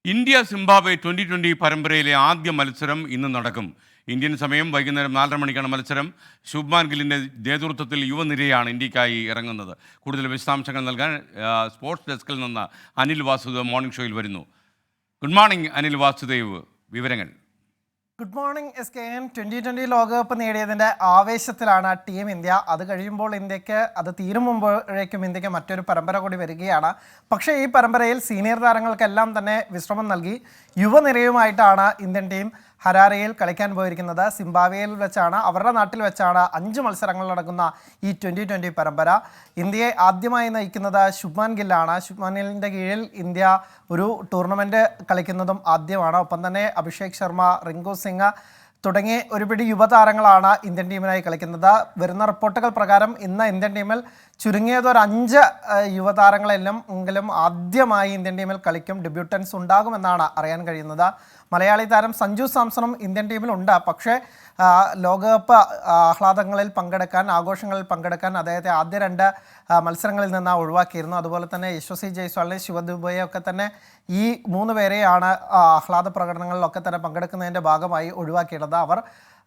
India Zimbabwe 2020 പരമ്പരയിലെ ആദ്യ മത്സരം ഇന്ന് നടക്കും. ഇന്ത്യൻ സമയം വൈകുന്നേരം 4:30 മണിക്കാണ് മത്സരം. ശുഭ്മാൻ ഗില്ലിൻ്റെ നേതൃത്വത്തിൽ യുവനിരയാണ് ഇന്ത്യക്കായി ഇറങ്ങുന്നത്. കൂടുതൽ വിശദാംശങ്ങൾ നൽകാൻ സ്പോർട്സ് ഡെസ്കിൽ നിന്ന് അനിൽ വാസുദേവ് മോർണിംഗ് ഷോയിൽ വരുന്നു. ഗുഡ് മോർണിംഗ് അനിൽ വാസുദേവ്, വിവരങ്ങൾ. Good morning SKN. 2020 ലോകകപ്പ് നേടിയതിൻ്റെ ആവേശത്തിലാണ് ടീം ഇന്ത്യ. അത് കഴിയുമ്പോൾ ഇന്ത്യക്ക് അത് തീരും മുമ്പോഴേക്കും ഇന്ത്യക്ക് മറ്റൊരു പരമ്പര കൂടി വരികയാണ്. പക്ഷേ ഈ പരമ്പരയിൽ സീനിയർ താരങ്ങൾക്കെല്ലാം തന്നെ വിശ്രമം നൽകി യുവനിരയുമായിട്ടാണ് ഇന്ത്യൻ ടീം ഹരാരയിൽ കളിക്കാൻ പോയിരിക്കുന്നത്. സിംബാബ്വേയിൽ വെച്ചാണ്, അവരുടെ നാട്ടിൽ വെച്ചാണ് 5 മത്സരങ്ങൾ നടക്കുന്ന ഈ 2020 പരമ്പര. ഇന്ത്യയെ ആദ്യമായി നയിക്കുന്നത് ശുഭ്മാൻ ഗില്ലാണ്. ശുഭ്മാൻ ഗില്ലിൻ്റെ കീഴിൽ ഇന്ത്യ ഒരു ടൂർണമെൻറ്റ് കളിക്കുന്നതും ആദ്യമാണ്. ഒപ്പം തന്നെ അഭിഷേക് ശർമ്മ, റിങ്കു സിംഗ് തുടങ്ങിയ ഒരുപിടി യുവതാരങ്ങളാണ് ഇന്ത്യൻ ടീമിനായി കളിക്കുന്നത്. വരുന്ന റിപ്പോർട്ടുകൾ പ്രകാരം ഇന്ന് ഇന്ത്യൻ ടീമിൽ ചുരുങ്ങിയത് ഒരു 5 യുവതാരങ്ങളെല്ലാം എങ്കിലും ആദ്യമായി ഇന്ത്യൻ ടീമിൽ കളിക്കും. ഡെബ്യൂട്ടൻസ് ഉണ്ടാകുമെന്നാണ് അറിയാൻ കഴിയുന്നത്. മലയാളി താരം സഞ്ജു സാംസണും ഇന്ത്യൻ ടീമിലുണ്ട്. പക്ഷേ ലോകകപ്പ് ആഹ്ലാദങ്ങളിൽ പങ്കെടുക്കാൻ, ആഘോഷങ്ങളിൽ പങ്കെടുക്കാൻ അദ്ദേഹത്തെ ആദ്യ 2 മത്സരങ്ങളിൽ നിന്ന് ഒഴിവാക്കിയിരുന്നു. അതുപോലെ തന്നെ യശസ്വി ജയ്സ്വാളിനെ, ശിവദുബയെ ഒക്കെ തന്നെ ഈ 3 പേരെയാണ് ആഹ്ലാദ പ്രകടനങ്ങളിലൊക്കെ തന്നെ പങ്കെടുക്കുന്നതിൻ്റെ ഭാഗമായി ഒഴിവാക്കിയിട്ടത്. അവർ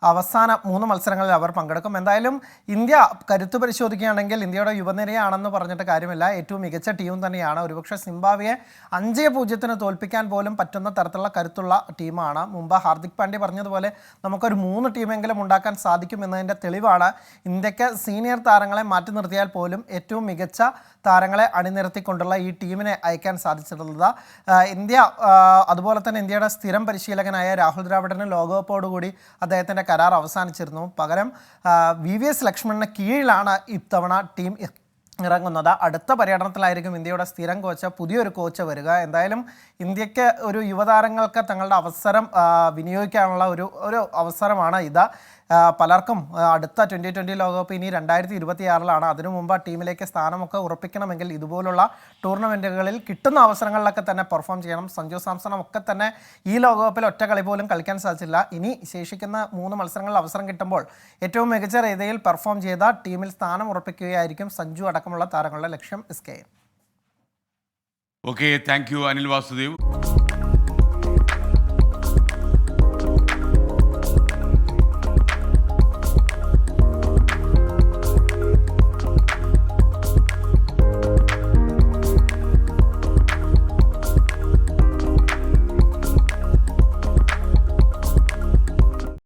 അവസാന 3 മത്സരങ്ങളിൽ അവർ പങ്കെടുക്കും. എന്തായാലും ഇന്ത്യ കരുത്ത് പരിശോധിക്കുകയാണെങ്കിൽ ഇന്ത്യയുടെ യുവനിരയാണെന്ന് പറഞ്ഞിട്ട് കാര്യമില്ല. ഏറ്റവും മികച്ച ടീം തന്നെയാണ്. ഒരുപക്ഷെ സിംബാബ്വെയെ 5-0 തോൽപ്പിക്കാൻ പോലും പറ്റുന്ന തരത്തിലുള്ള കരുത്തുള്ള ടീമാണ്. മുമ്പ് ഹാർദിക് പാണ്ഡ്യ പറഞ്ഞതുപോലെ നമുക്കൊരു 3 ടീമെങ്കിലും ഉണ്ടാക്കാൻ സാധിക്കുമെന്നതിൻ്റെ തെളിവാണ് ഇന്ത്യക്ക് സീനിയർ താരങ്ങളെ മാറ്റി നിർത്തിയാൽ പോലും ഏറ്റവും മികച്ച താരങ്ങളെ അണിനിരത്തിക്കൊണ്ടുള്ള ഈ ടീമിനെ അയക്കാൻ സാധിച്ചിട്ടുള്ളത്. ഇന്ത്യ അതുപോലെ തന്നെ ഇന്ത്യയുടെ സ്ഥിരം പരിശീലകനായ രാഹുൽ ദ്രാവിഡിന് ലോകകപ്പോടുകൂടി അദ്ദേഹത്തിൻ്റെ കരാർ അവസാനിച്ചിരുന്നു. പകരം VVS ലക്ഷ്മണിന് കീഴിലാണ് ഇത്തവണ ടീം ഇറങ്ങുന്നത്. അടുത്ത പര്യടനത്തിലായിരിക്കും ഇന്ത്യയുടെ സ്ഥിരം കോച്ച്, പുതിയൊരു കോച്ച് വരിക. എന്തായാലും ഇന്ത്യക്ക് ഒരു യുവതാരങ്ങൾക്ക് തങ്ങളുടെ അവസരം വിനിയോഗിക്കാനുള്ള ഒരു അവസരമാണ് ഇത്. പലർക്കും അടുത്ത 2020 ലോകകപ്പ് ഇനി 2026 അതിനു മുമ്പ് ടീമിലേക്ക് സ്ഥാനമൊക്കെ ഉറപ്പിക്കണമെങ്കിൽ ഇതുപോലുള്ള ടൂർണമെൻറ്റുകളിൽ കിട്ടുന്ന അവസരങ്ങളിലൊക്കെ തന്നെ പെർഫോം ചെയ്യണം. സഞ്ജു സാംസണും ഒക്കെ തന്നെ ഈ ലോകകപ്പിൽ ഒറ്റ കളി പോലും കളിക്കാൻ സാധിച്ചില്ല. ഇനി ശേഷിക്കുന്ന 3 മത്സരങ്ങളിൽ അവസരം കിട്ടുമ്പോൾ ഏറ്റവും മികച്ച രീതിയിൽ പെർഫോം ചെയ്ത ടീമിൽ സ്ഥാനം ഉറപ്പിക്കുകയായിരിക്കും സഞ്ജു അടക്കമുള്ള താരങ്ങളുടെ ലക്ഷ്യം. SKN. Okay, thank you Anil Vasudev.